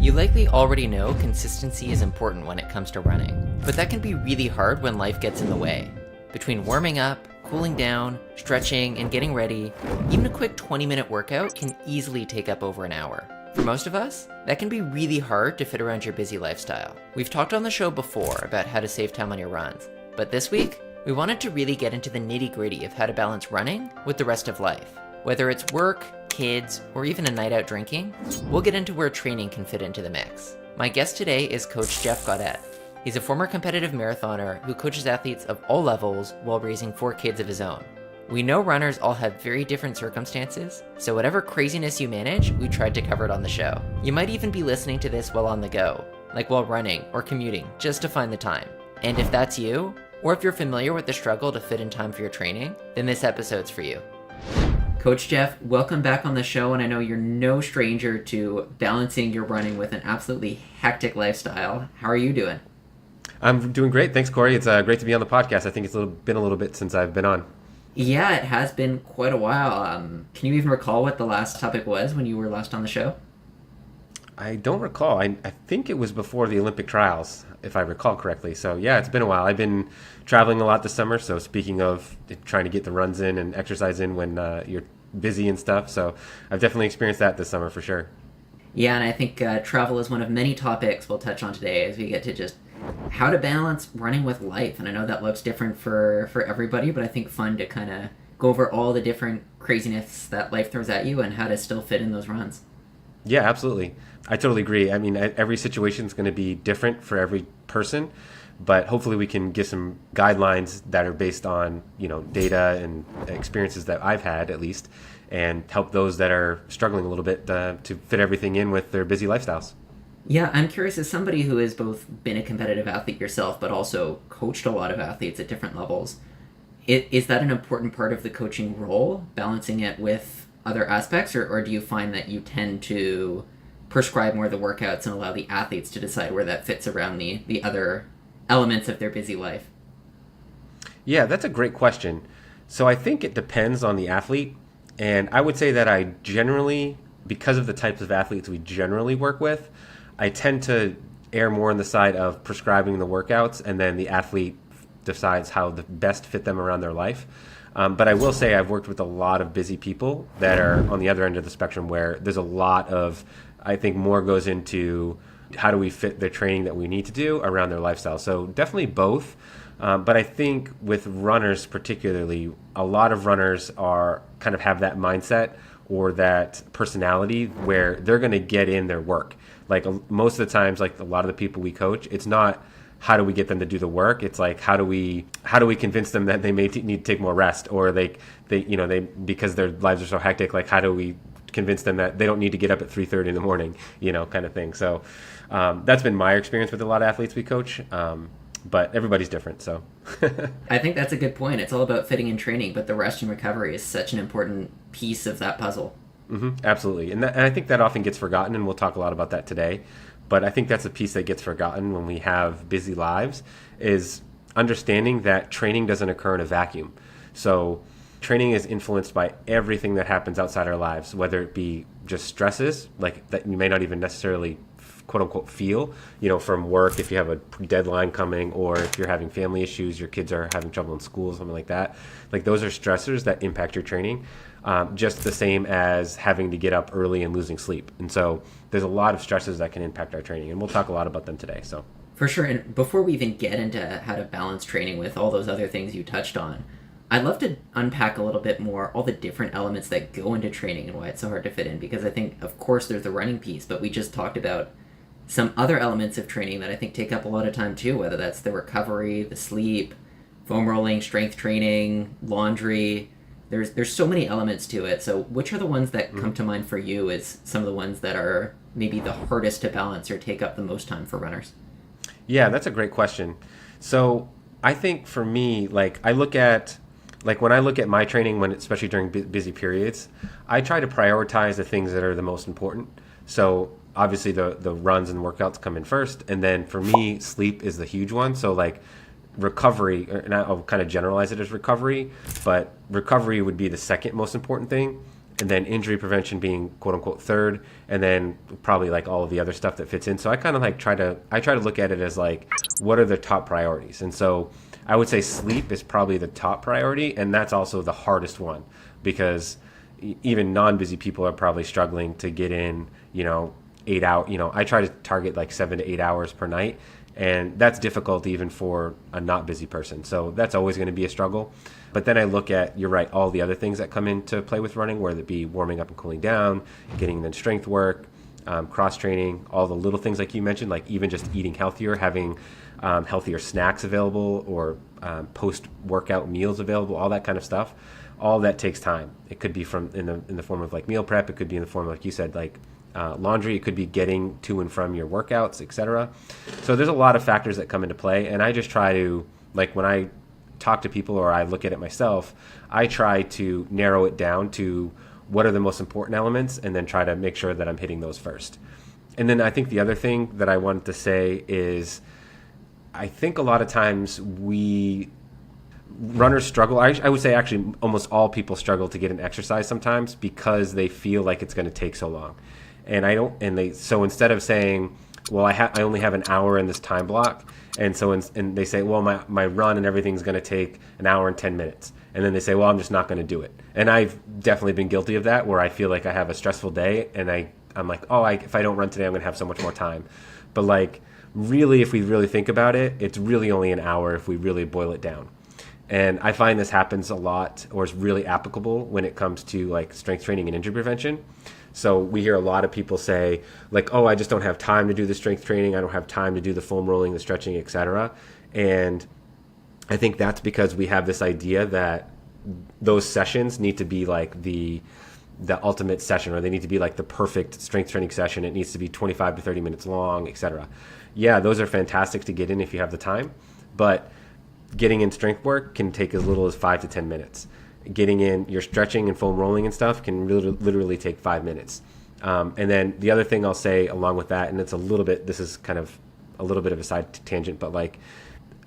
You likely already know consistency is important when it comes to running, but that can be really hard when life gets in the way. Between warming up, cooling down, stretching, and getting ready, even a quick 20-minute workout can easily take up over an hour. For most of us, that can be really hard to fit around your busy lifestyle. We've talked on the show before about how to save time on your runs, but this week, we wanted to really get into the nitty-gritty of how to balance running with the rest of life. Whether it's work, kids, or even a night out drinking, we'll get into where training can fit into the mix. My guest today is Coach Jeff Gaudette. He's a former competitive marathoner who coaches athletes of all levels while raising 4 kids of his own. We know runners all have very different circumstances, so whatever craziness you manage, we tried to cover it on the show. You might even be listening to this while on the go, like while running or commuting, just to find the time. And if that's you, or if you're familiar with the struggle to fit in time for your training, then this episode's for you. Coach Jeff, welcome back on the show, and I know you're no stranger to balancing your running with an absolutely hectic lifestyle. How are you doing? I'm doing great. Thanks, Corey. It's great to be on the podcast. I think it's been a little bit since I've been on. Yeah, it has been quite a while. Can you even recall what the last topic was when you were last on the show? I don't recall. I think it was before the Olympic trials, if I recall correctly. So yeah, it's been a while. I've been traveling a lot this summer. So speaking of trying to get the runs in and exercise in when you're busy and stuff. So I've definitely experienced that this summer for sure. Yeah, and I think travel is one of many topics we'll touch on today as we get to just how to balance running with life. And I know that looks different for everybody, but I think fun to kind of go over all the different craziness that life throws at you and how to still fit in those runs. Yeah, absolutely. I totally agree. I mean, every situation is going to be different for every person, but hopefully we can give some guidelines that are based on, data and experiences that I've had at least, and help those that are struggling a little bit to fit everything in with their busy lifestyles. Yeah, I'm curious, as somebody who has both been a competitive athlete yourself, but also coached a lot of athletes at different levels, is that an important part of the coaching role, balancing it with other aspects, or do you find that you tend to prescribe more of the workouts and allow the athletes to decide where that fits around the other elements of their busy life? Yeah, that's a great question. So I think it depends on the athlete. And I would say that I generally, because of the types of athletes we generally work with, I tend to err more on the side of prescribing the workouts, and then the athlete decides how to best fit them around their life. But I will say I've worked with a lot of busy people that are on the other end of the spectrum where there's a lot of, I think more goes into how do we fit the training that we need to do around their lifestyle. So definitely both. But I think with runners particularly, a lot of runners are kind of have that mindset or that personality where they're going to get in their work. Like most of the times, like a lot of the people we coach, it's not how do we get them to do the work. It's like how do we convince them that they may need to take more rest, or they because their lives are so hectic. Like how do we convince them that they don't need to get up at 3:30 in the morning, kind of thing. So that's been my experience with a lot of athletes we coach. But everybody's different, so. I think that's a good point. It's all about fitting in training, but the rest and recovery is such an important piece of that puzzle. Mm-hmm, absolutely. And I think that often gets forgotten, and we'll talk a lot about that today. But I think that's a piece that gets forgotten when we have busy lives, is understanding that training doesn't occur in a vacuum. So training is influenced by everything that happens outside our lives, whether it be just stresses, like that you may not even necessarily quote unquote feel, from work if you have a deadline coming, or if you're having family issues, your kids are having trouble in school, something like that. Like those are stressors that impact your training, just the same as having to get up early and losing sleep. And so there's a lot of stresses that can impact our training, and we'll talk a lot about them today. So for sure. And before we even get into how to balance training with all those other things you touched on, I'd love to unpack a little bit more all the different elements that go into training and why it's so hard to fit in, because I think, of course, there's the running piece, but we just talked about some other elements of training that I think take up a lot of time too, whether that's the recovery, the sleep, foam rolling, strength training, laundry. There's so many elements to it. So which are the ones that come to mind for you as some of the ones that are maybe the hardest to balance or take up the most time for runners? Yeah, that's a great question. So I think for me, when I look at my training, especially during busy periods, I try to prioritize the things that are the most important. So obviously the runs and workouts come in first, and then for me, sleep is the huge one. So recovery, and I'll kind of generalize it as recovery, but recovery would be the second most important thing. and then injury prevention being quote unquote third, and then probably like all of the other stuff that fits in. So I kind of like try to look at it as like, what are the top priorities? And so I would say sleep is probably the top priority, and that's also the hardest one, because even non-busy people are probably struggling to get in, 8 hours. I try to target like 7 to 8 hours per night, and that's difficult even for a not busy person. So that's always going to be a struggle. But then I look at, you're right, all the other things that come into play with running, whether it be warming up and cooling down, getting in strength work, cross training, all the little things like you mentioned, like even just eating healthier, having healthier snacks available, or post-workout meals available, all that kind of stuff. All that takes time. It could be in the form of like meal prep. It could be in the form of, like you said, like laundry. It could be getting to and from your workouts, etc. So there's a lot of factors that come into play, and I just try to, like, when I talk to people or I look at it myself, I try to narrow it down to what are the most important elements, and then try to make sure that I'm hitting those first. And then I think the other thing that I wanted to say is, I think a lot of times runners struggle. I would say actually almost all people struggle to get an exercise sometimes, because they feel like it's going to take so long. So instead of saying, well, I only have an hour in this time block, and they say, well, my run and everything's going to take an hour and 10 minutes. And then they say, well, I'm just not going to do it. And I've definitely been guilty of that, where I feel like I have a stressful day, and I'm like, if I don't run today, I'm going to have so much more time. But like, really, if we really think about it, it's really only an hour if we really boil it down. And I find this happens a lot, or is really applicable when it comes to like strength training and injury prevention. So we hear a lot of people say like, oh, I just don't have time to do the strength training. I don't have time to do the foam rolling, the stretching, etc. And I think that's because we have this idea that those sessions need to be like the ultimate session, or they need to be like the perfect strength training session. It needs to be 25 to 30 minutes long, etc. Yeah, those are fantastic to get in if you have the time, but getting in strength work can take as little as 5 to 10 minutes. Getting in your stretching and foam rolling and stuff can literally take 5 minutes. And then the other thing I'll say along with that, and this is kind of a little bit of a side tangent, but like,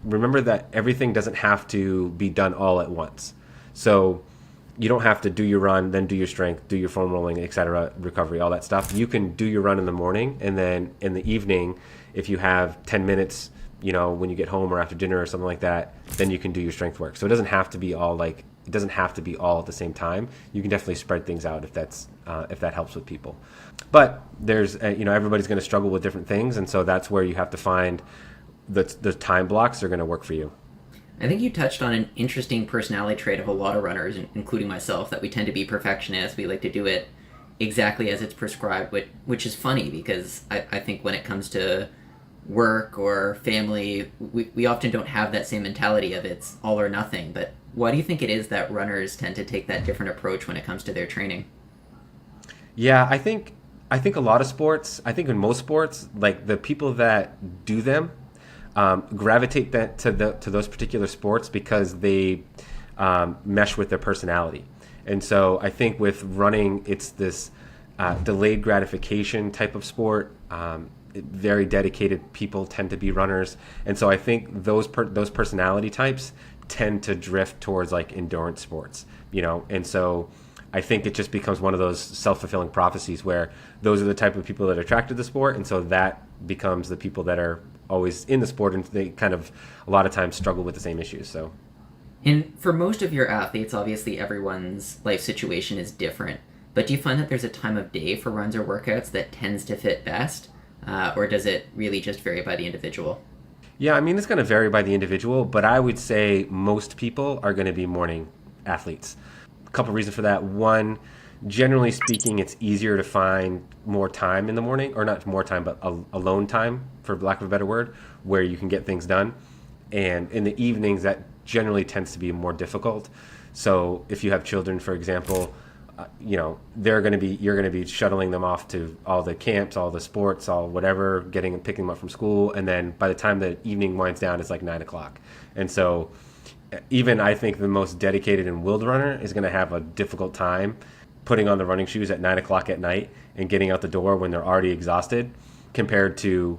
remember that everything doesn't have to be done all at once. So you don't have to do your run, then do your strength, do your foam rolling, etc., recovery, all that stuff. You can do your run in the morning, and then in the evening, if you have 10 minutes, when you get home or after dinner or something like that, then you can do your strength work. So it doesn't have to be all at the same time. You can definitely spread things out if that helps with people. But there's everybody's going to struggle with different things, and so that's where you have to find the time blocks that are going to work for you. I think you touched on an interesting personality trait of a lot of runners, including myself, that we tend to be perfectionists. We like to do it exactly as it's prescribed, which is funny, because I think when it comes to work or family, we often don't have that same mentality of it's all or nothing. But why do you think it is that runners tend to take that different approach when it comes to their training? Yeah, I think a lot of sports, I think in most sports, like the people that do them gravitate to those particular sports because they mesh with their personality. And so I think with running, it's this delayed gratification type of sport. Very dedicated people tend to be runners, and so I think those personality types tend to drift towards like endurance sports, and so I think it just becomes one of those self-fulfilling prophecies where those are the type of people that are attracted to the sport, and so that becomes the people that are always in the sport, and they kind of a lot of times struggle with the same issues. So, and for most of your athletes, obviously everyone's life situation is different, but do you find that there's a time of day for runs or workouts that tends to fit best? Or does it really just vary by the individual? Yeah, I mean, it's going to vary by the individual, but I would say most people are going to be morning athletes. A couple reasons for that. One, generally speaking, it's easier to find more time in the morning, or not more time, but alone time, for lack of a better word, where you can get things done. And in the evenings, that generally tends to be more difficult. So if you have children, for example, you're going to be shuttling them off to all the camps, all the sports, all whatever, picking them up from school. And then by the time the evening winds down, it's like 9:00. And so even I think the most dedicated and willed runner is going to have a difficult time putting on the running shoes at 9:00 at night and getting out the door when they're already exhausted, compared to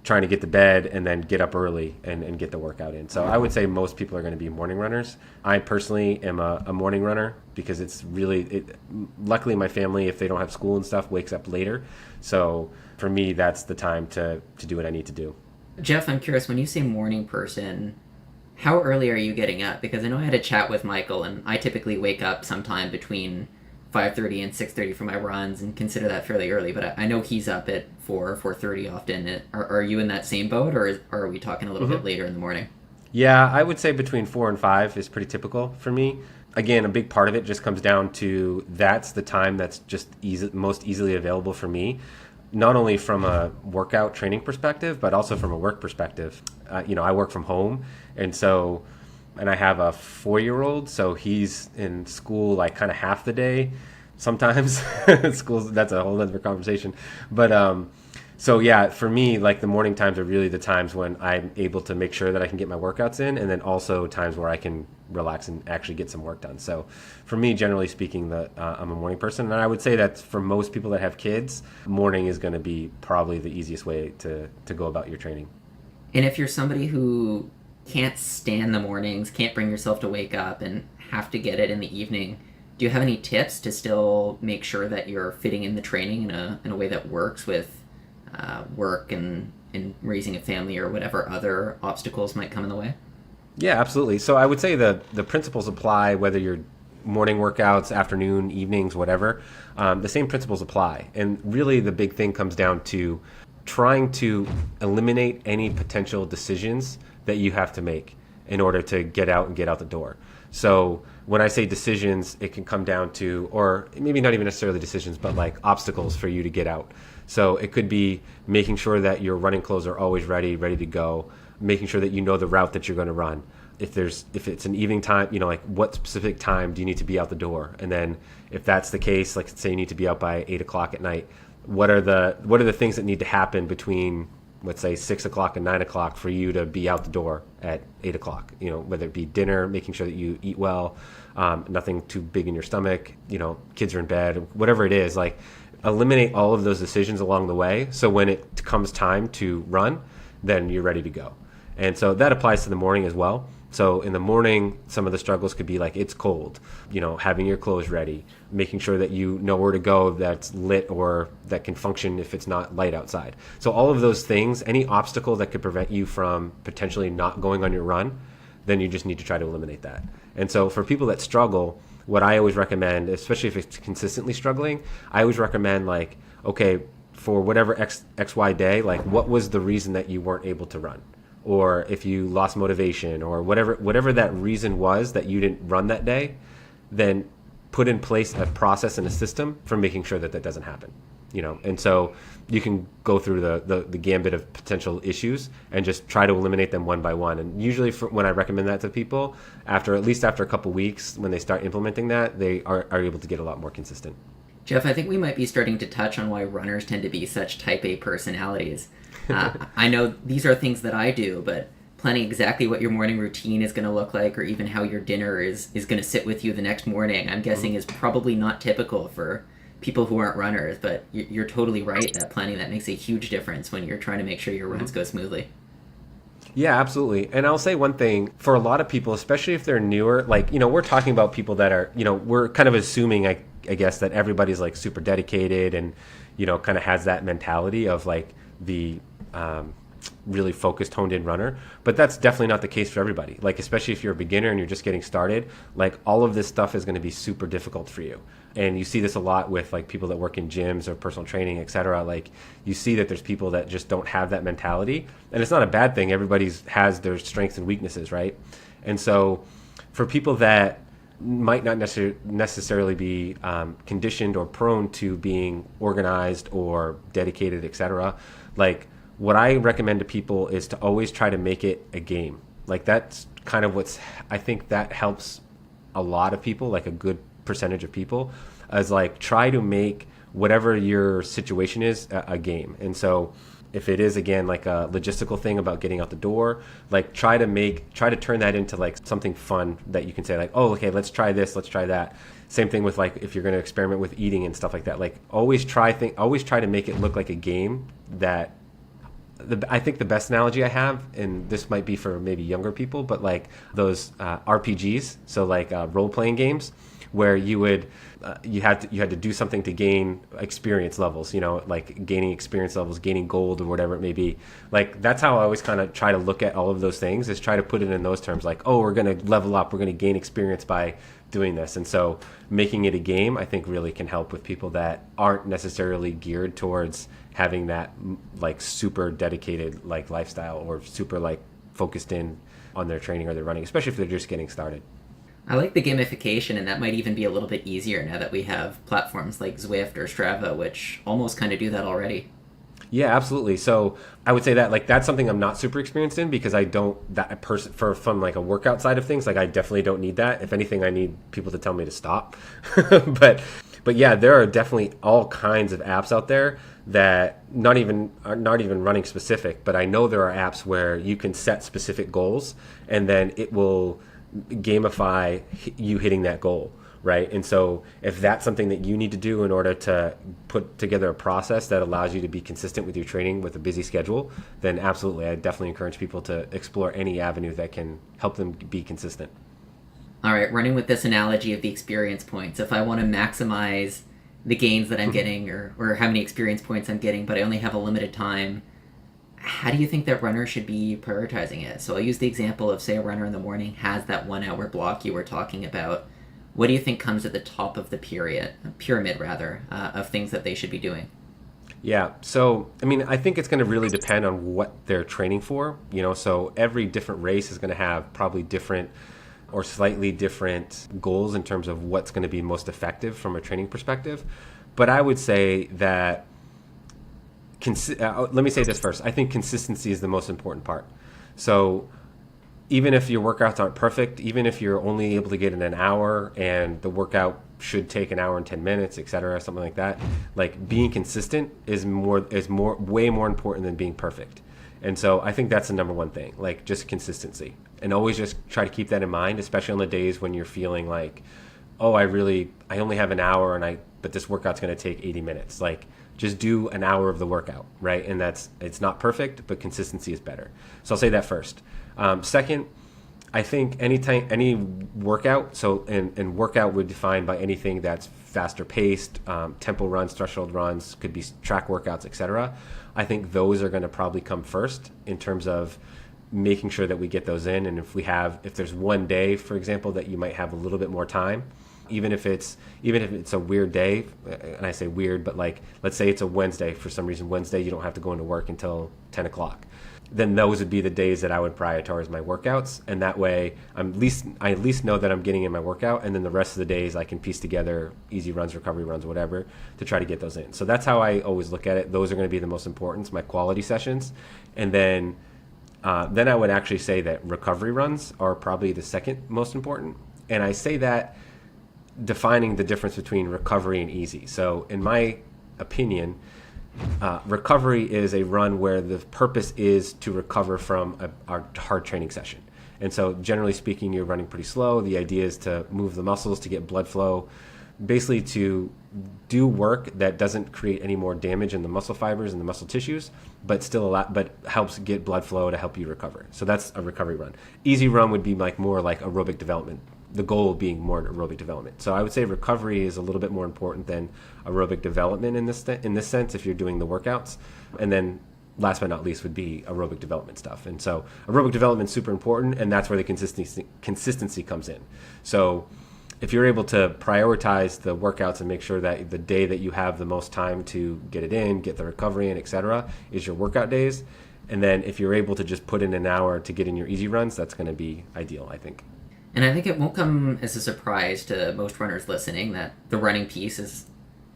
trying to get to bed and then get up early and get the workout in. So I would say most people are going to be morning runners. I personally am a morning runner because it's really, luckily my family, if they don't have school and stuff, wakes up later. So for me, that's the time to do what I need to do. Jeff, I'm curious, when you say morning person, how early are you getting up? Because I know I had a chat with Michael, and I typically wake up sometime between 5:30 and 6:30 for my runs and consider that fairly early, but I know he's up at 4:30 often. Are you in that same boat, or are we talking a little bit later in the morning? Yeah, I would say between 4 and 5 is pretty typical for me. Again, a big part of it just comes down to that's the time that's just most easily available for me, not only from a workout training perspective, but also from a work perspective. I work from home, and I have a 4-year-old, so he's in school like kind of half the day sometimes. School's, that's a whole other conversation. But so yeah, for me, like the morning times are really the times when I'm able to make sure that I can get my workouts in, and then also times where I can relax and actually get some work done. So for me, generally speaking, I'm a morning person, and I would say that for most people that have kids, morning is going to be probably the easiest way to go about your training. And if you're somebody who can't stand the mornings, can't bring yourself to wake up and have to get it in the evening, do you have any tips to still make sure that you're fitting in the training in a way that works with work and raising a family or whatever other obstacles might come in the way? Yeah, absolutely. So I would say the principles apply whether you're morning workouts, afternoon, evenings, whatever. The same principles apply. And really the big thing comes down to trying to eliminate any potential decisions that you have to make in order to get out the door. So when I say decisions, it can come down to, or maybe not even necessarily decisions, but like obstacles for you to get out. So it could be making sure that your running clothes are always ready to go, making sure that you know the route that you're going to run. If it's an evening time, like what specific time do you need to be out the door? And then if that's the case, like say you need to be out by 8 o'clock at night, what are the things that need to happen between, let's say 6 o'clock and 9 o'clock for you to be out the door at 8 o'clock, whether it be dinner, making sure that you eat well, nothing too big in your stomach, kids are in bed, whatever it is, like eliminate all of those decisions along the way. So when it comes time to run, then you're ready to go. And so that applies to the morning as well. So in the morning, some of the struggles could be like it's cold, having your clothes ready, making sure that you know where to go that's lit or that can function if it's not light outside. So all of those things, any obstacle that could prevent you from potentially not going on your run, then you just need to try to eliminate that. And so for people that struggle, what I always recommend, especially if it's consistently struggling, I always recommend like, okay, for whatever XY day, like what was the reason that you weren't able to run? Or if you lost motivation or whatever that reason was that you didn't run that day, then put in place a process and a system for making sure that doesn't happen. And so you can go through the gambit of potential issues and just try to eliminate them one by one. And usually when I recommend that to people, after a couple weeks, when they start implementing that, they are able to get a lot more consistent. Jeff, I think we might be starting to touch on why runners tend to be such type A personalities. I know these are things that I do, but planning exactly what your morning routine is going to look like or even how your dinner is going to sit with you the next morning, I'm guessing is probably not typical for people who aren't runners, but you're totally right that planning that makes a huge difference when you're trying to make sure your runs go smoothly. Yeah, absolutely. And I'll say one thing, for a lot of people, especially if they're newer, like, we're talking about people that are, we're kind of assuming, I guess, that everybody's like super dedicated and, kind of has that mentality of like the really focused, honed in runner. But that's definitely not the case for everybody. Like, especially if you're a beginner and you're just getting started, like all of this stuff is going to be super difficult for you. And you see this a lot with like people that work in gyms or personal training, et cetera. Like you see that there's people that just don't have that mentality, and it's not a bad thing. Everybody has their strengths and weaknesses, right? And so for people that might not necessarily be conditioned or prone to being organized or dedicated, et cetera, like what I recommend to people is to always try to make it a game. Like that's kind of I think that helps a lot of people, like a good percentage of people, as like try to make whatever your situation is a game. And so if it is, again, like a logistical thing about getting out the door, like try to turn that into like something fun that you can say like, oh, okay, let's try this, let's try that. Same thing with like if you're going to experiment with eating and stuff like that. Like always try to make it look like a game that I think the best analogy I have, and this might be for maybe younger people, but like those RPGs, so like role playing games, where you would you had to do something to gain experience levels, like gaining experience levels, gaining gold or whatever it may be. Like that's how I always kind of try to look at all of those things, is try to put it in those terms, like, oh, we're going to level up, we're going to gain experience by doing this. And so making it a game, I think, really can help with people that aren't necessarily geared towards having that like super dedicated like lifestyle, or super like focused in on their training or their running, especially if they're just getting started. I like the gamification, and that might even be a little bit easier now that we have platforms like Zwift or Strava, which almost kind of do that already. Yeah, absolutely. So I would say that like that's something I'm not super experienced in, because I don't that person from like a workout side of things. Like I definitely don't need that. If anything, I need people to tell me to stop. but yeah, there are definitely all kinds of apps out there that are not even running specific. But I know there are apps where you can set specific goals, and then it will gamify you hitting that goal, right? And so if that's something that you need to do in order to put together a process that allows you to be consistent with your training with a busy schedule, then absolutely, I definitely encourage people to explore any avenue that can help them be consistent. All right, running with this analogy of the experience points, if I want to maximize the gains that I'm getting, or how many experience points I'm getting, but I only have a limited time, how do you think that runner should be prioritizing it? So I'll use the example of, say, a runner in the morning has that 1 hour block you were talking about. What do you think comes at the top of the pyramid of things that they should be doing? Yeah, so I mean, I think it's going to really depend on what they're training for. So every different race is going to have probably different or slightly different goals in terms of what's going to be most effective from a training perspective. But I would say that let me say this first. I think consistency is the most important part. So even if your workouts aren't perfect, even if you're only able to get in an hour and the workout should take an hour and 10 minutes, etc., something like that, like being consistent is way more important than being perfect. And so I think that's the number one thing, like just consistency. And always just try to keep that in mind, especially on the days when you're feeling like, oh, I only have an hour but this workout's going to take 80 minutes. Like, just do an hour of the workout, right? And it's not perfect, but consistency is better. So I'll say that first. Second, I think any workout, and workout would define by anything that's faster paced, tempo runs, threshold runs, could be track workouts, etc. I think those are going to probably come first in terms of making sure that we get those in. And if there's one day, for example, that you might have a little bit more time, even if it's a weird day, and I say weird, but like, let's say it's a Wednesday, for some reason, Wednesday, you don't have to go into work until 10 o'clock. Then those would be the days that I would prioritize my workouts. And that way I at least know that I'm getting in my workout. And then the rest of the days I can piece together easy runs, recovery runs, whatever, to try to get those in. So that's how I always look at it. Those are going to be the most important, my quality sessions. And then I would actually say that recovery runs are probably the second most important. And I say that defining the difference between recovery and easy. So in my opinion, recovery is a run where the purpose is to recover from a hard training session. And so generally speaking, you're running pretty slow. The idea is to move the muscles, to get blood flow, basically to do work that doesn't create any more damage in the muscle fibers and the muscle tissues, but helps get blood flow to help you recover. So that's a recovery run. Easy run would be more like aerobic development, the goal being more aerobic development. So I would say recovery is a little bit more important than aerobic development in this sense if you're doing the workouts. And then last but not least would be aerobic development stuff. And so aerobic development is super important, and that's where the consistency comes in. So if you're able to prioritize the workouts and make sure that the day that you have the most time to get it in, get the recovery in, etc., is your workout days. And then if you're able to just put in an hour to get in your easy runs, that's going to be ideal, I think. And I think it won't come as a surprise to most runners listening that the running piece is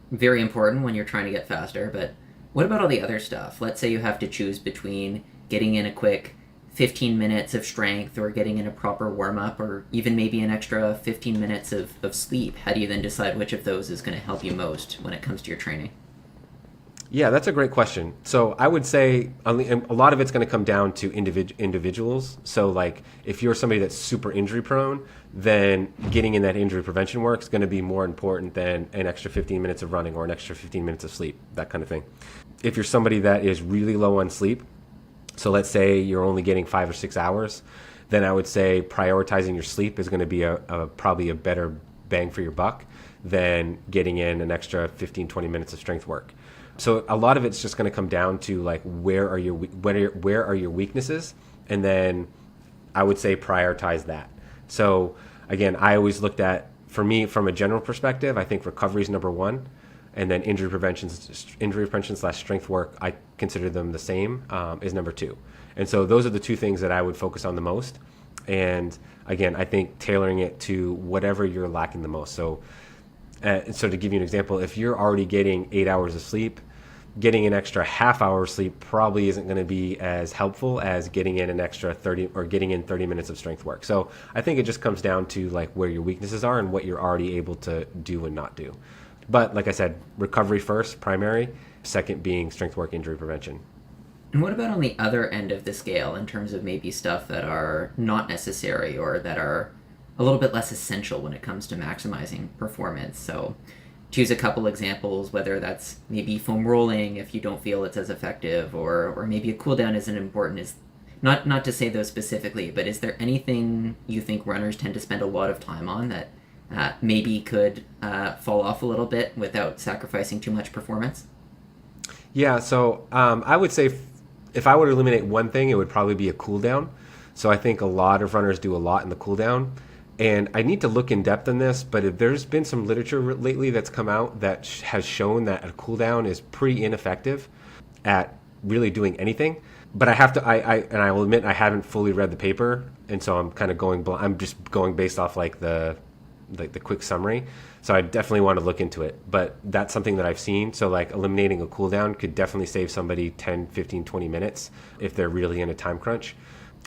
very important when you're trying to get faster. But what about all the other stuff? Let's say you have to choose between getting in a quick 15 minutes of strength or getting in a proper warm-up, or even maybe an extra 15 minutes of sleep. How do you then decide which of those is going to help you most when it comes to your training? Yeah, that's a great question. So I would say a lot of it's going to come down to individuals. So like if you're somebody that's super injury prone, then getting in that injury prevention work is going to be more important than an extra 15 minutes of running or an extra 15 minutes of sleep, that kind of thing. If you're somebody that is really low on sleep, So let's say you're only getting 5 or 6 hours, then I would say prioritizing your sleep is going to be probably a better bang for your buck than getting in an extra 15, 20 minutes of strength work. So a lot of it's just going to come down to like where are your weaknesses, and then I would say prioritize that. So again, I always looked at, for me, from a general perspective, I think recovery is number one, and then injury prevention / strength work, I consider them the same, is number two. And so those are the two things that I would focus on the most. And again, I think tailoring it to whatever you're lacking the most. So to give you an example, if you're already getting 8 hours of sleep, getting an extra half hour of sleep probably isn't going to be as helpful as getting in an extra 30 or getting in 30 minutes of strength work. So I think it just comes down to like where your weaknesses are and what you're already able to do and not do. But like I said, recovery first, primary, second being strength work, injury prevention. And what about on the other end of the scale in terms of maybe stuff that are not necessary or that are a little bit less essential when it comes to maximizing performance? So choose a couple examples, whether that's maybe foam rolling if you don't feel it's as effective, or maybe a cool down isn't important. Is not to say those specifically, but is there anything you think runners tend to spend a lot of time on that maybe could fall off a little bit without sacrificing too much performance? Yeah, so I would say if I were to eliminate one thing, it would probably be a cool down. So I think a lot of runners do a lot in the cool down. And I need to look in depth on this, but if there's been some literature lately that's come out that has shown that a cool down is pretty ineffective at really doing anything. But I will admit I haven't fully read the paper, and so I'm kind of I'm just going based off like the quick summary. So I definitely want to look into it, but that's something that I've seen. So like eliminating a cool down could definitely save somebody 10, 15, 20 minutes if they're really in a time crunch.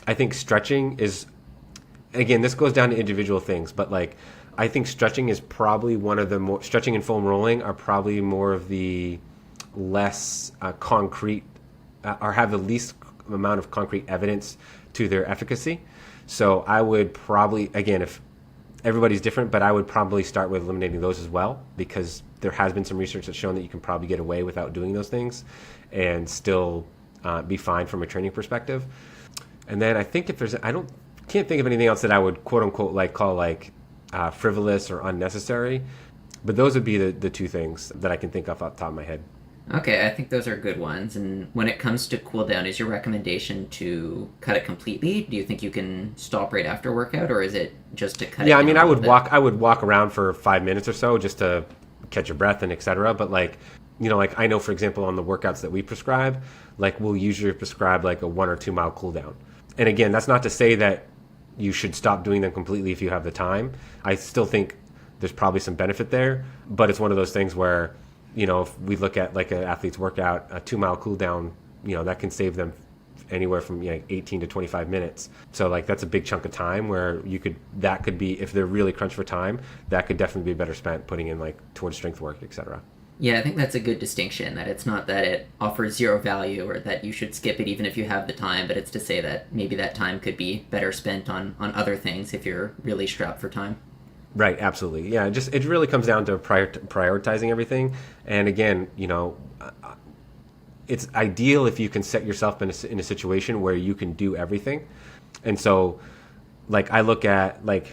I think stretching is, again, this goes down to individual things, but like I think stretching is probably one of the more, stretching and foam rolling are probably more of the less concrete or have the least amount of concrete evidence to their efficacy. So I would probably, again, if everybody's different, but I would probably start with eliminating those as well, because there has been some research that's shown that you can probably get away without doing those things and still be fine from a training perspective. And then I think if there's, can't think of anything else that I would quote unquote call frivolous or unnecessary, but those would be the two things that I can think of off the top of my head. Okay, I think those are good ones. And when it comes to cool down, is your recommendation to cut it completely? Do you think you can stop right after workout, or is it just to cut it? Yeah, I mean, I would bit? walk around for 5 minutes or so just to catch your breath and etc. But like I know, for example, on the workouts that we prescribe, like we'll usually prescribe like a 1 or 2 mile cool down. And again, that's not to say that you should stop doing them completely if you have the time. I still think there's probably some benefit there, but it's one of those things where, if we look at like an athlete's workout, a 2 mile cool down, that can save them anywhere from 18 to 25 minutes. So like that's a big chunk of time where that could be, if they're really crunched for time, that could definitely be better spent putting in like towards strength work, etc. Yeah, I think that's a good distinction, that it's not that it offers zero value or that you should skip it even if you have the time, but it's to say that maybe that time could be better spent on other things if you're really strapped for time. Right, absolutely. Yeah, it really comes down to prioritizing everything. And again, it's ideal if you can set yourself in a situation where you can do everything. And so, like, I look at, like,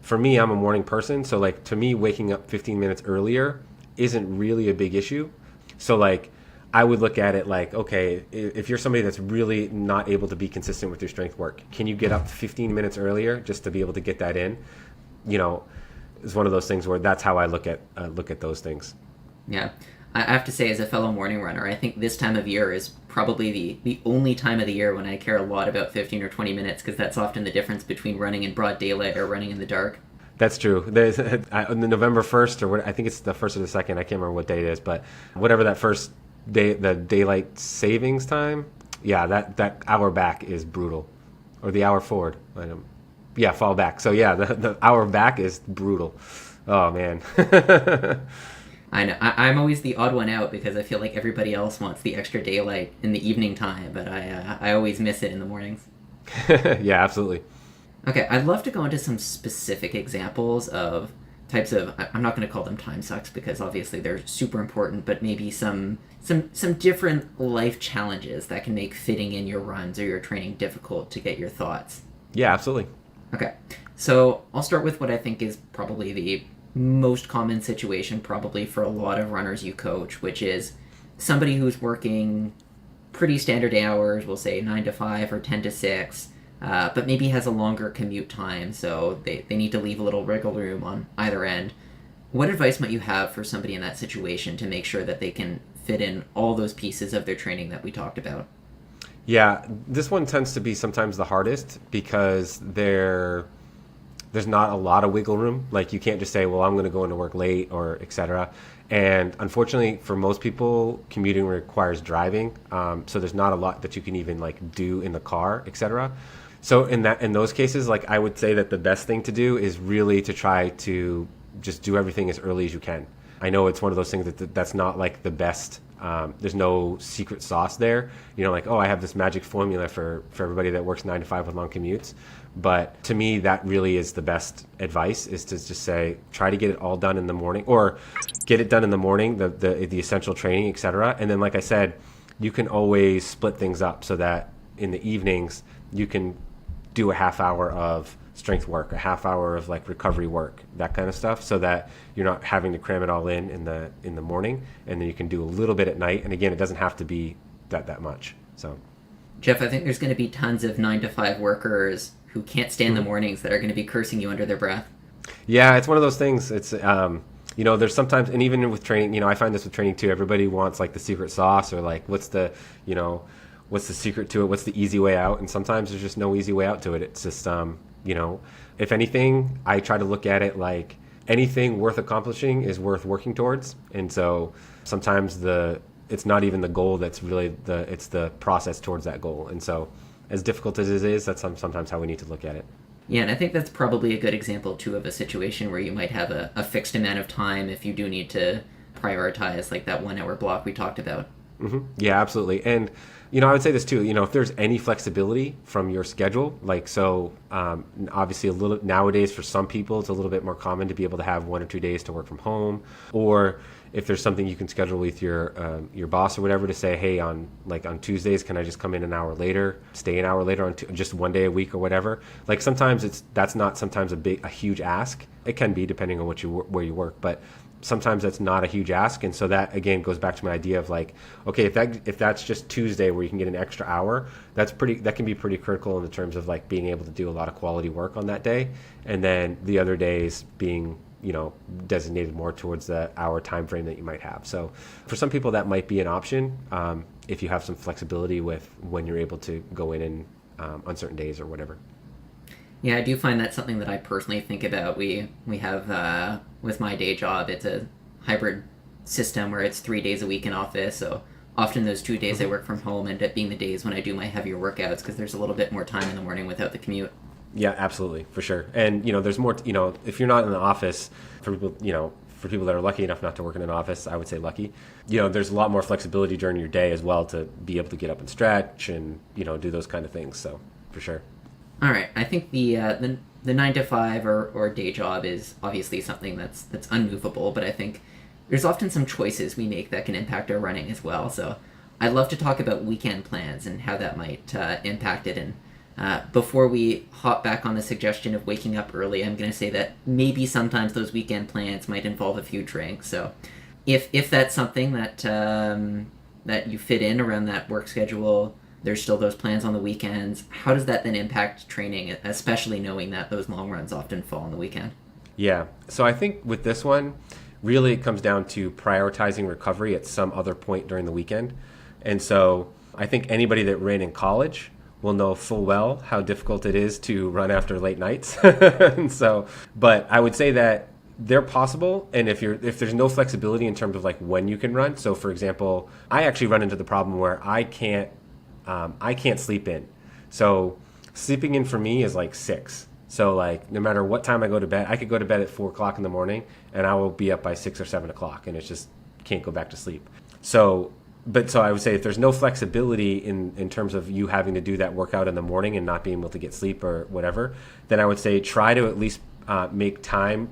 for me, I'm a morning person. So, like, to me, waking up 15 minutes earlier isn't really a big issue. So, like, I would look at it like, okay, if you're somebody that's really not able to be consistent with your strength work, can you get up 15 minutes earlier just to be able to get that in? It's one of those things where that's how I look at those things. Yeah. I have to say, as a fellow morning runner, I think this time of year is probably the only time of the year when I care a lot about 15 or 20 minutes, because that's often the difference between running in broad daylight or running in the dark. That's true. There's on the November 1st, or I think it's the 1st or the 2nd, I can't remember what day it is, but whatever that first day, the daylight savings time, yeah, that hour back is brutal. Or the hour forward. Fall back. So yeah, the hour back is brutal. Oh man. I know. I'm always the odd one out because I feel like everybody else wants the extra daylight in the evening time, but I always miss it in the mornings. Yeah, absolutely. Okay, I'd love to go into some specific examples of types of, I'm not going to call them time sucks because obviously they're super important, but maybe some different life challenges that can make fitting in your runs or your training difficult, to get your thoughts. Yeah, absolutely. Okay, so I'll start with what I think is probably the most common situation probably for a lot of runners you coach, which is somebody who's working pretty standard hours, we'll say 9 to 5 or 10 to 6, but maybe has a longer commute time, so they need to leave a little wiggle room on either end. What advice might you have for somebody in that situation to make sure that they can fit in all those pieces of their training that we talked about? Yeah, this one tends to be sometimes the hardest because there's not a lot of wiggle room. Like, you can't just say, well, I'm going to go into work late or etc. And unfortunately, for most people, commuting requires driving. So there's not a lot that you can even like do in the car, etc. So in those cases, like, I would say that the best thing to do is really to try to just do everything as early as you can. I know it's one of those things that's not like the best. There's no secret sauce there. Like, oh, I have this magic formula for everybody that works 9 to 5 with long commutes. But to me, that really is the best advice, is to just say, try to get it all done in the morning, or get it done in the morning, the essential training, etc. And then, like I said, you can always split things up so that in the evenings you can do a half hour of strength work, a half hour of like recovery work, that kind of stuff, so that you're not having to cram it all in the morning, and then you can do a little bit at night. And again, it doesn't have to be that much. So, Jeff, I think there's going to be tons of 9 to 5 workers who can't stand the mornings that are going to be cursing you under their breath. Yeah, it's one of those things. It's there's sometimes, and even with training, I find this with training too. Everybody wants like the secret sauce, or like what's the secret to it? What's the easy way out? And sometimes there's just no easy way out to it. It's just if anything, I try to look at it like anything worth accomplishing is worth working towards. And so sometimes it's not even the goal that's really it's the process towards that goal. And so as difficult as it is, that's sometimes how we need to look at it. Yeah, and I think that's probably a good example too of a situation where you might have a fixed amount of time if you do need to prioritize, like that 1 hour block we talked about. Mm-hmm. Yeah, absolutely. And I would say this too, if there's any flexibility from your schedule, like, so obviously nowadays for some people, it's a little bit more common to be able to have 1 or 2 days to work from home, or if there's something you can schedule with your boss or whatever, to say, hey, on Tuesdays, can I just come in an hour later, stay an hour later on just 1 day a week or whatever. Like, sometimes that's not sometimes a huge ask. It can be, depending on where you work, but sometimes that's not a huge ask. And so that again goes back to my idea of like, okay, if that's just Tuesday where you can get an extra hour, that can be pretty critical in the terms of like being able to do a lot of quality work on that day, and then the other days being designated more towards the hour time frame that you might have. So for some people that might be an option, if you have some flexibility with when you're able to go in and on certain days or whatever. Yeah, I do find that's something that I personally think about. We have, with my day job, it's a hybrid system where it's 3 days a week in office, so often those 2 days I work from home end up being the days when I do my heavier workouts, because there's a little bit more time in the morning without the commute. Yeah, absolutely, for sure. And there's more. If you're not in the office, for people that are lucky enough not to work in an office, I would say lucky. There's a lot more flexibility during your day as well to be able to get up and stretch and do those kind of things. So for sure. All right, I think the 9 to 5 or day job is obviously something that's unmovable, but I think there's often some choices we make that can impact our running as well. So I'd love to talk about weekend plans and how that might impact it. And before we hop back on the suggestion of waking up early, I'm going to say that maybe sometimes those weekend plans might involve a few drinks. So if that's something that you fit in around that work schedule, there's still those plans on the weekends. How does that then impact training, especially knowing that those long runs often fall on the weekend? Yeah. So I think with this one, really it comes down to prioritizing recovery at some other point during the weekend. And so I think anybody that ran in college will know full well how difficult it is to run after late nights. But I would say that they're possible, and if there's no flexibility in terms of like when you can run. So for example, I actually run into the problem where I can't sleep in. So sleeping in for me is like 6. So like no matter what time I go to bed, I could go to bed at 4 o'clock in the morning and I will be up by 6 or 7 o'clock, and it's just can't go back to sleep. So I would say if there's no flexibility in terms of you having to do that workout in the morning and not being able to get sleep or whatever, then I would say try to at least make time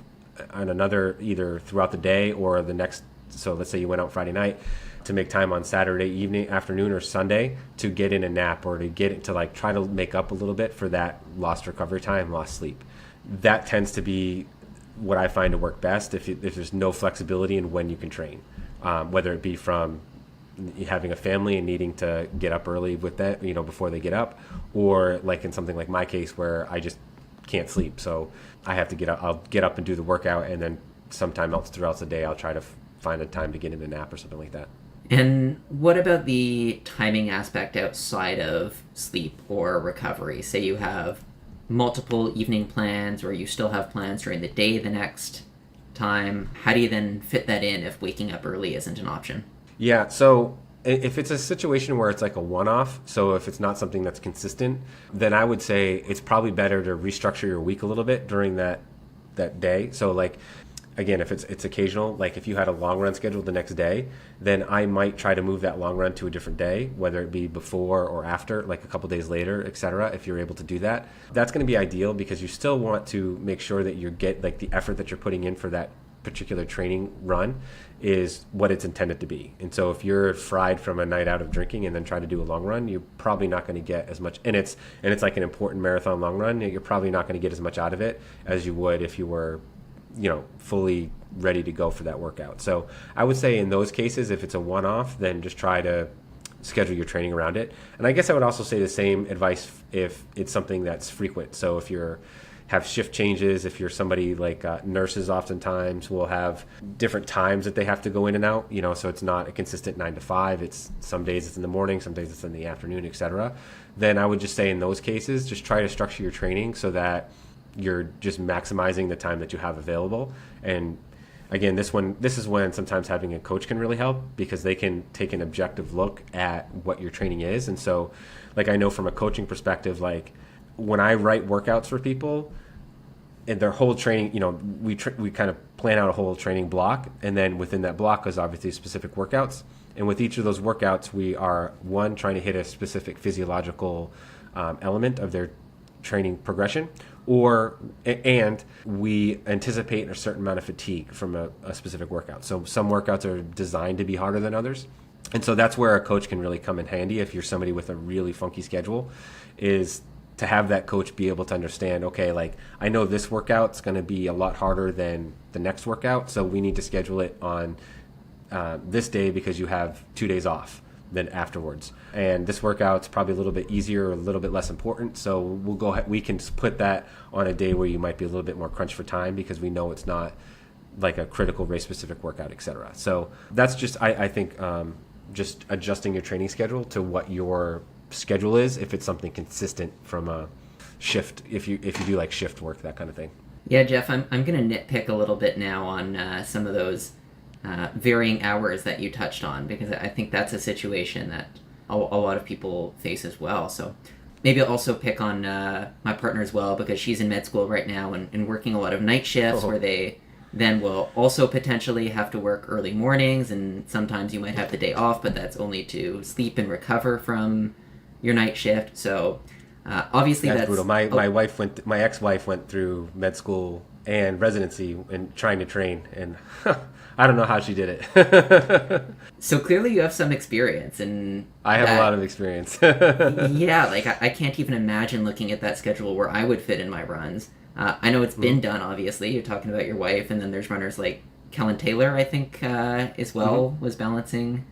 on another, either throughout the day or the next. So let's say you went out Friday night, to make time on Saturday evening, afternoon, or Sunday to get in a nap, or to get it to like try to make up a little bit for that lost recovery time, lost sleep. That tends to be what I find to work best if there's no flexibility in when you can train, whether it be from having a family and needing to get up early with that, before they get up, or like in something like my case where I just can't sleep. So I have to get up, I'll get up and do the workout, and then sometime else throughout the day, I'll try to find a time to get in a nap or something like that. And what about the timing aspect outside of sleep or recovery? Say you have multiple evening plans, or you still have plans during the day the next time. How do you then fit that in if waking up early isn't an option? Yeah, so if it's a situation where it's like a one-off, so if it's not something that's consistent, then I would say it's probably better to restructure your week a little bit during that day. So like, again, if it's occasional, like if you had a long run scheduled the next day, then I might try to move that long run to a different day, whether it be before or after, like a couple days later, etc. If you're able to do that, that's going to be ideal, because you still want to make sure that you get like the effort that you're putting in for that particular training run is what it's intended to be. And so if you're fried from a night out of drinking and then try to do a long run, you're probably not going to get as much. And it's like an important marathon long run. You're probably not going to get as much out of it as you would if you were fully ready to go for that workout. So I would say in those cases, if it's a one-off, then just try to schedule your training around it. And I guess I would also say the same advice if it's something that's frequent. So if you're have shift changes, if you're somebody like nurses oftentimes will have different times that they have to go in and out, so it's not a consistent 9 to 5. It's some days it's in the morning, some days it's in the afternoon, etc. Then I would just say in those cases, just try to structure your training so that you're just maximizing the time that you have available. And again, this is when sometimes having a coach can really help, because they can take an objective look at what your training is. And so, like, I know from a coaching perspective, like when I write workouts for people and their whole training, we kind of plan out a whole training block, and then within that block is obviously specific workouts. And with each of those workouts, we are trying to hit a specific physiological element of their training progression, and we anticipate a certain amount of fatigue from a specific workout. So some workouts are designed to be harder than others. And so that's where a coach can really come in handy if you're somebody with a really funky schedule, is to have that coach be able to understand, okay, like I know this workout's going to be a lot harder than the next workout, so we need to schedule it on this day because you have 2 days off then afterwards. And this workout's probably a little bit easier, or a little bit less important, so we can put that on a day where you might be a little bit more crunched for time, because we know it's not like a critical race specific workout, etc. So that's just I think just adjusting your training schedule to what your schedule is, if it's something consistent from a shift, if you do like shift work, that kind of thing. Yeah, Jeff, I'm going to nitpick a little bit now on some of those varying hours that you touched on, because I think that's a situation that a lot of people face as well. So maybe I'll also pick on my partner as well, because she's in med school right now and working a lot of night shifts where they then will also potentially have to work early mornings, and sometimes you might have the day off, but that's only to sleep and recover from your night shift. So obviously that's brutal. My ex-wife went through med school and residency and trying to train, and I don't know how she did it. So clearly you have some experience, and I have a lot of experience. Yeah, like I can't even imagine looking at that schedule where I would fit in my runs. I know it's been done, obviously. You're talking about your wife, and then there's runners like Kellen Taylor, I think, as well, was balancing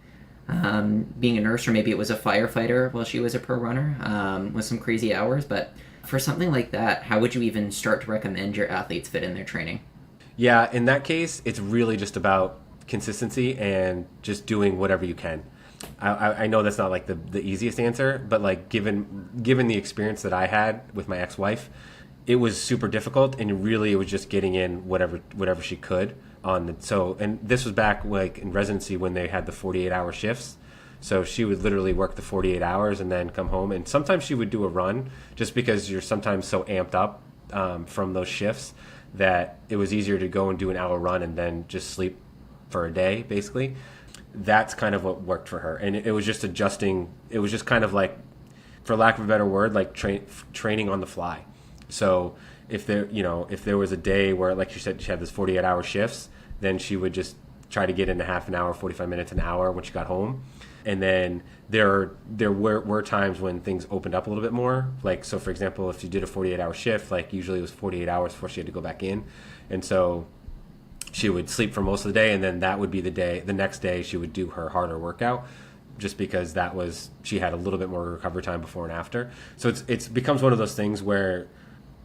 being a nurse, or maybe it was a firefighter while she was a pro runner, with some crazy hours. But for something like that, how would you even start to recommend your athletes fit in their training? Yeah, in that case, it's really just about consistency and just doing whatever you can. I know that's not like the easiest answer, but like given the experience that I had with my ex-wife, it was super difficult, and really it was just getting in whatever she could on and this was back like in residency when they had the 48-hour shifts. So she would literally work the 48 hours and then come home, and sometimes she would do a run, just because you're sometimes so amped up from those shifts that it was easier to go and do an hour run and then just sleep for a day, basically. That's kind of what worked for her. And it was just adjusting. It was just kind of like, for lack of a better word, like training on the fly. So if there was a day where, like you said, she had this 48-hour shifts, then she would just try to get in a half an hour, 45 minutes, an hour when she got home. And then there were times when things opened up a little bit more. Like, so for example, if you did a 48-hour shift, like usually it was 48 hours before she had to go back in. And so she would sleep for most of the day, and then that would be the next day she would do her harder workout, just because she had a little bit more recovery time before and after. So it's becomes one of those things where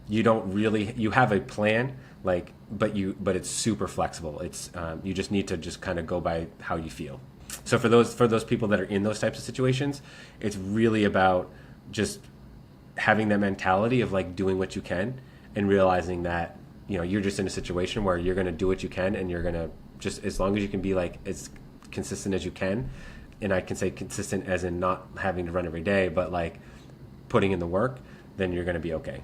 you have a plan, like, but it's super flexible. It's you just need to just kind of go by how you feel. So for those people that are in those types of situations, it's really about just having that mentality of like doing what you can and realizing that you're just in a situation where you're going to do what you can, and you're going to just, as long as you can be like as consistent as you can. And I can say consistent as in not having to run every day, but like putting in the work, then you're going to be okay.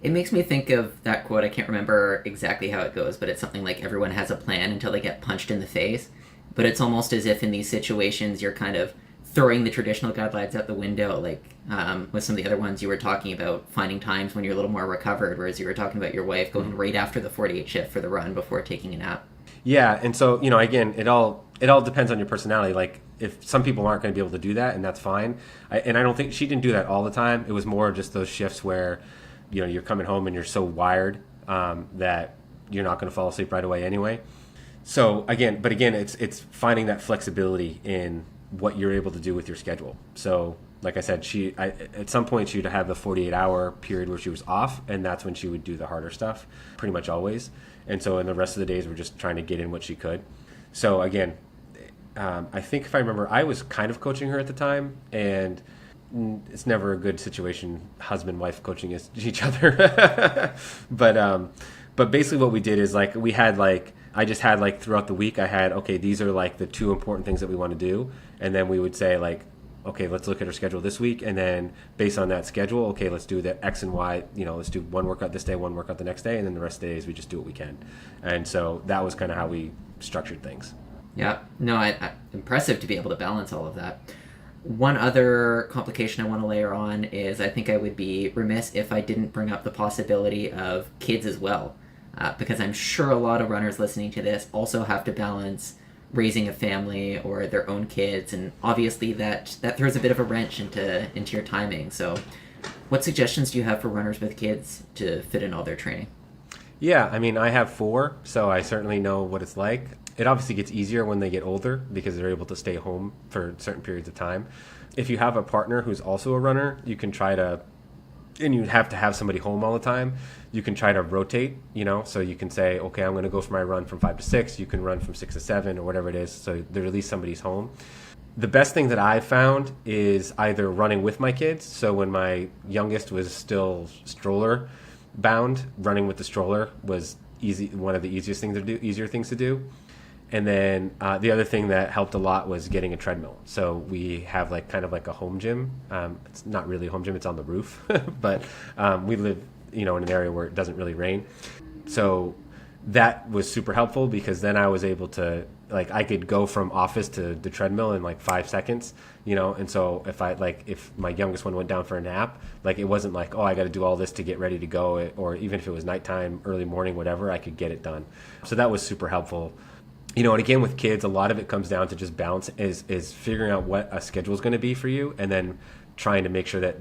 It makes me think of that quote. I can't remember exactly how it goes, but it's something like everyone has a plan until they get punched in the face. But it's almost as if in these situations you're kind of throwing the traditional guidelines out the window, like with some of the other ones you were talking about, finding times when you're a little more recovered, whereas you were talking about your wife going right after the 48 shift for the run before taking a nap. Yeah, and so, again, it all depends on your personality. Like, if some people aren't going to be able to do that, and that's fine. I don't think she didn't do that all the time. It was more just those shifts where, you're coming home and you're so wired that you're not going to fall asleep right away anyway. So again, it's finding that flexibility in what you're able to do with your schedule. So like I said, at some point she'd have the 48-hour period where she was off, and that's when she would do the harder stuff, pretty much always. And so in the rest of the days, we're just trying to get in what she could. So again, I think if I remember, I was kind of coaching her at the time, and it's never a good situation, husband-wife coaching each other. But basically what we did is like I just had like throughout the week, I had, okay, these are like the 2 important things that we want to do. And then we would say like, okay, let's look at our schedule this week. And then based on that schedule, okay, let's do the X and Y, let's do one workout this day, one workout the next day. And then the rest of the days, we just do what we can. And so that was kind of how we structured things. Yeah, no, impressive to be able to balance all of that. One other complication I want to layer on is I think I would be remiss if I didn't bring up the possibility of kids as well. Because I'm sure a lot of runners listening to this also have to balance raising a family or their own kids, and obviously that throws a bit of a wrench into your timing. So what suggestions do you have for runners with kids to fit in all their training? Yeah, I mean, I have 4, so I certainly know what it's like. It obviously gets easier when they get older because they're able to stay home for certain periods of time. If you have a partner who's also a runner, you can try to, and you have to have somebody home all the time, you can try to rotate, so you can say, okay, I'm going to go for my run from 5 to 6. You can run from 6 to 7 or whatever it is. So there's at least somebody's home. The best thing that I've found is either running with my kids. So when my youngest was still stroller bound, running with the stroller was one of the easier things to do. And then the other thing that helped a lot was getting a treadmill. So we have like kind of like a home gym. It's not really a home gym; it's on the roof. But we live, in an area where it doesn't really rain. So that was super helpful because then I was able to I could go from office to the treadmill in like 5 seconds. And so if my youngest one went down for a nap, it wasn't like, oh, I got to do all this to get ready to go, or even if it was nighttime, early morning, whatever, I could get it done. So that was super helpful. And again, with kids, a lot of it comes down to just balance, is figuring out what a schedule is going to be for you, and then trying to make sure that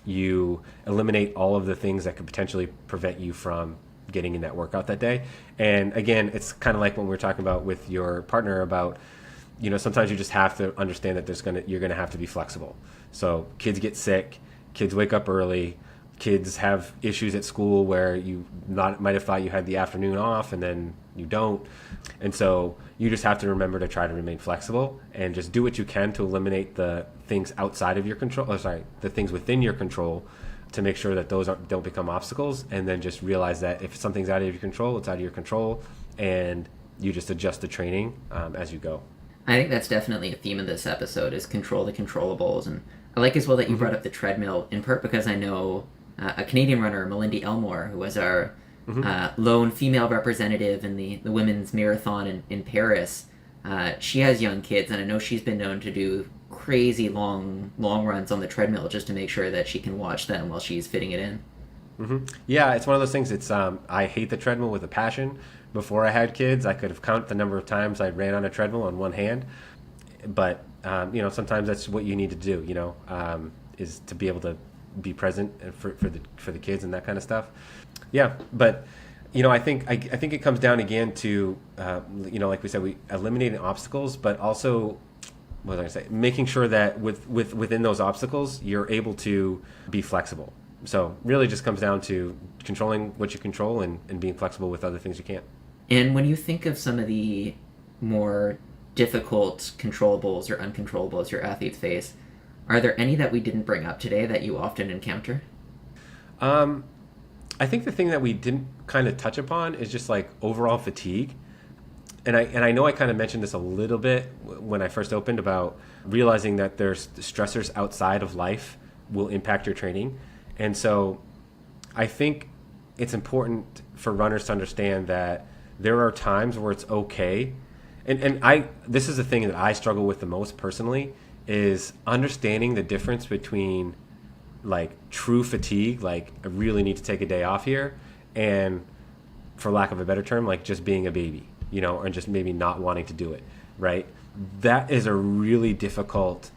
you eliminate all of the things that could potentially prevent you from getting in that workout that day. And again, it's kind of like when we were talking about with your partner about, sometimes you just have to understand that you're going to have to be flexible. So kids get sick, kids wake up early, kids have issues at school where you might have thought you had the afternoon off and then you don't. And so you just have to remember to try to remain flexible and just do what you can to eliminate the things outside of your control, the things within your control, to make sure that those don't become obstacles. And then just realize that if something's out of your control, it's out of your control, and you just adjust the training as you go. I think that's definitely a theme of this episode, is control the controllables. And I like as well that you brought up the treadmill, in part because I know a Canadian runner, Melindy Elmore, who was our lone female representative in the women's marathon in Paris. She has young kids, and I know she's been known to do crazy long runs on the treadmill just to make sure that she can watch them while she's fitting it in. Yeah, it's one of those things. It's I hate the treadmill with a passion. Before I had kids, I could have counted the number of times I ran on a treadmill on one hand. But sometimes that's what you need to do. Is to be able to be present for the kids and that kind of stuff. Yeah, but I think it comes down again to like we said, we eliminating obstacles, but also what was I going to say? Making sure that within those obstacles, you're able to be flexible. So really just comes down to controlling what you control and being flexible with other things you can't. And when you think of some of the more difficult controllables or uncontrollables your athletes face, are there any that we didn't bring up today that you often encounter? I think the thing that we didn't kind of touch upon is just like overall fatigue. And I know I kind of mentioned this a little bit when I first opened about realizing that there's stressors outside of life will impact your training. And so I think it's important for runners to understand that there are times where it's okay. And this is the thing that I struggle with the most personally, is understanding the difference between like true fatigue, like I really need to take a day off here, and for lack of a better term, like just being a baby, or just maybe not wanting to do it, right? That is a really difficult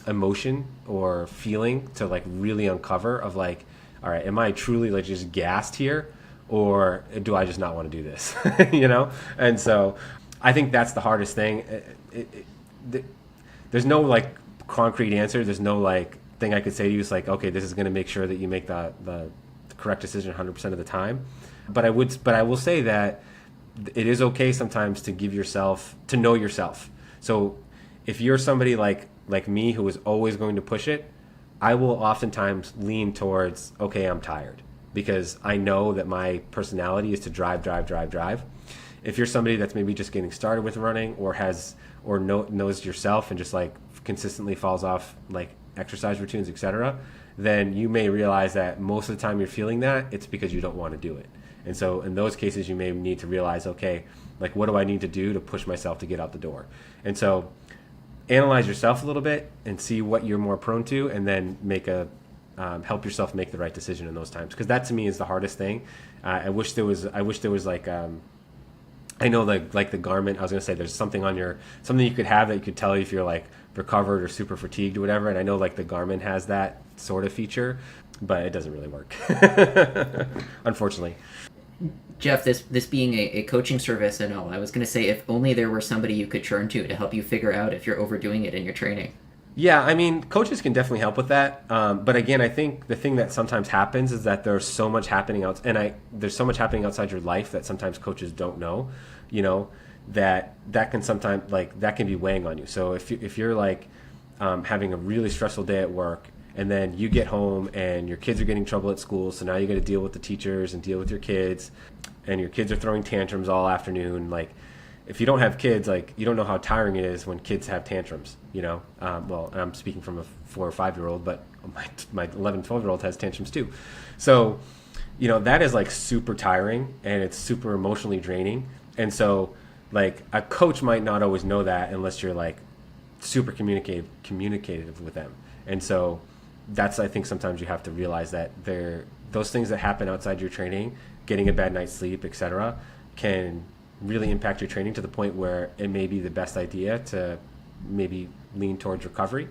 emotion or feeling to like really uncover of like, all right, am I truly like just gassed here, or do I just not want to do this? And so I think that's the hardest thing. There's no like concrete answer. There's no like thing I could say to you. It's like, okay, this is going to make sure that you make the correct decision 100% of the time. But I will say that it is okay sometimes to to know yourself. So if you're somebody like me who is always going to push it, I will oftentimes lean towards, okay, I'm tired, because I know that my personality is to drive. If you're somebody that's maybe just getting started with running or knows yourself and just like consistently falls off like exercise routines, etc., then you may realize that most of the time you're feeling that it's because you don't want to do it. And so in those cases, you may need to realize, okay, like what do I need to do to push myself to get out the door? And so analyze yourself a little bit and see what you're more prone to, and then help yourself make the right decision in those times. Because that to me is the hardest thing. I wish there was like, I know like the Garmin, I was going to say there's something you could have that you could tell you if you're like recovered or super fatigued or whatever. And I know like the Garmin has that sort of feature, but it doesn't really work, unfortunately. Jeff, this being a coaching service and all, I was going to say, if only there were somebody you could turn to help you figure out if you're overdoing it in your training. Yeah, I mean, coaches can definitely help with that. But again, I think the thing that sometimes happens is that there's so much happening there's so much happening outside your life that sometimes coaches don't know, that can sometimes that can be weighing on you. So if you're like having a really stressful day at work, and then you get home and your kids are getting in trouble at school, so now you got to deal with the teachers and deal with your kids, and your kids are throwing tantrums all afternoon. Like, if you don't have kids, like, you don't know how tiring it is when kids have tantrums, well, I'm speaking from a 4 or 5 year old, but my 11, 12-year-old has tantrums too. So, that is like super tiring, and it's super emotionally draining. And so like a coach might not always know that unless you're like super communicative with them. And so that's, I think sometimes you have to realize that those things that happen outside your training, getting a bad night's sleep, etc., can really impact your training to the point where it may be the best idea to maybe lean towards recovery.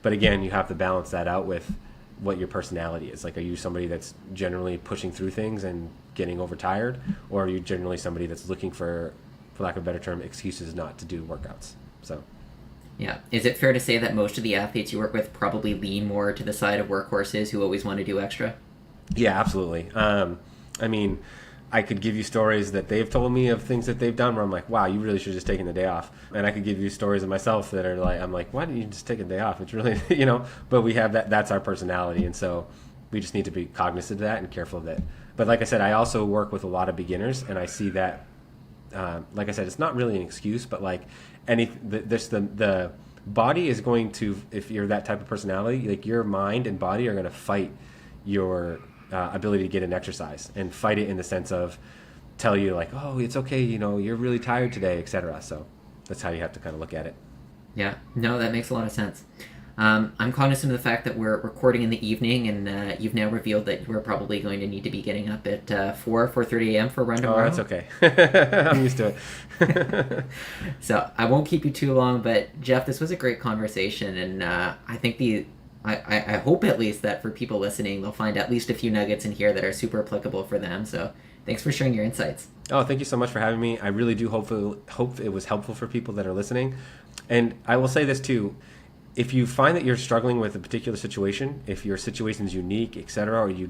But again, you have to balance that out with what your personality is. Like, are you somebody that's generally pushing through things and getting overtired, or are you generally somebody that's looking for lack of a better term, excuses not to do workouts? So yeah. Is it fair to say that most of the athletes you work with probably lean more to the side of workhorses who always want to do extra? Yeah, absolutely. I mean, I could give you stories that they've told me of things that they've done where I'm like, wow, you really should have just taken the day off. And I could give you stories of myself that are like, I'm like, why didn't you just take a day off? It's really, but we have that's our personality. And so we just need to be cognizant of that and careful of it. But like I said, I also work with a lot of beginners, and I see that, like I said, it's not really an excuse, but like the body is going to, if you're that type of personality, like your mind and body are going to fight your ability to get an exercise, and fight it in the sense of tell you like, oh, it's okay, you're really tired today, etc. So that's how you have to kind of look at it. Yeah, no, that makes a lot of sense. I'm cognizant of the fact that we're recording in the evening, and you've now revealed that you are probably going to need to be getting up at 4:30 a.m. for a run tomorrow. Oh, that's okay. I'm used to it. So I won't keep you too long, but Jeff, this was a great conversation, and I think I hope at least that for people listening, they'll find at least a few nuggets in here that are super applicable for them. So thanks for sharing your insights. Oh, thank you so much for having me. I really do hope it was helpful for people that are listening. And I will say this too. If you find that you're struggling with a particular situation, if your situation is unique, etc., or you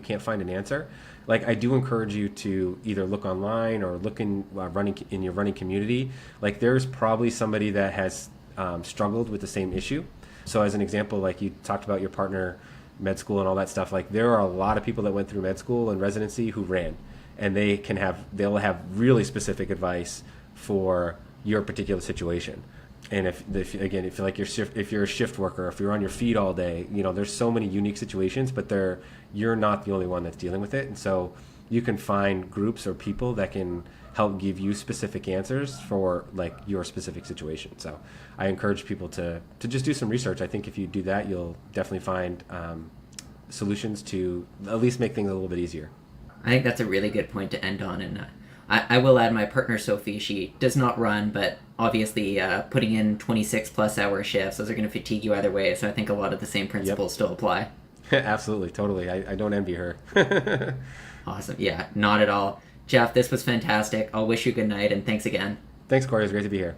can't find an answer, like I do encourage you to either look online or look in your running community. Like there's probably somebody that has struggled with the same issue. So as an example, like you talked about your partner, med school and all that stuff, like there are a lot of people that went through med school and residency who ran, and they'll have really specific advice for your particular situation. And if like if you're a shift worker, if you're on your feet all day, there's so many unique situations, but you're not the only one that's dealing with it. And so you can find groups or people that can help give you specific answers for like your specific situation. So I encourage people to just do some research. I think if you do that, you'll definitely find solutions to at least make things a little bit easier. I think that's a really good point to end on, and I will add my partner Sophie. She does not run, but obviously putting in 26 plus hour shifts, those are going to fatigue you either way. So I think a lot of the same principles still apply. Absolutely, totally. I don't envy her. Awesome. Yeah, not at all. Jeff, this was fantastic. I'll wish you a good night, and thanks again. Thanks, Corey. It was great to be here.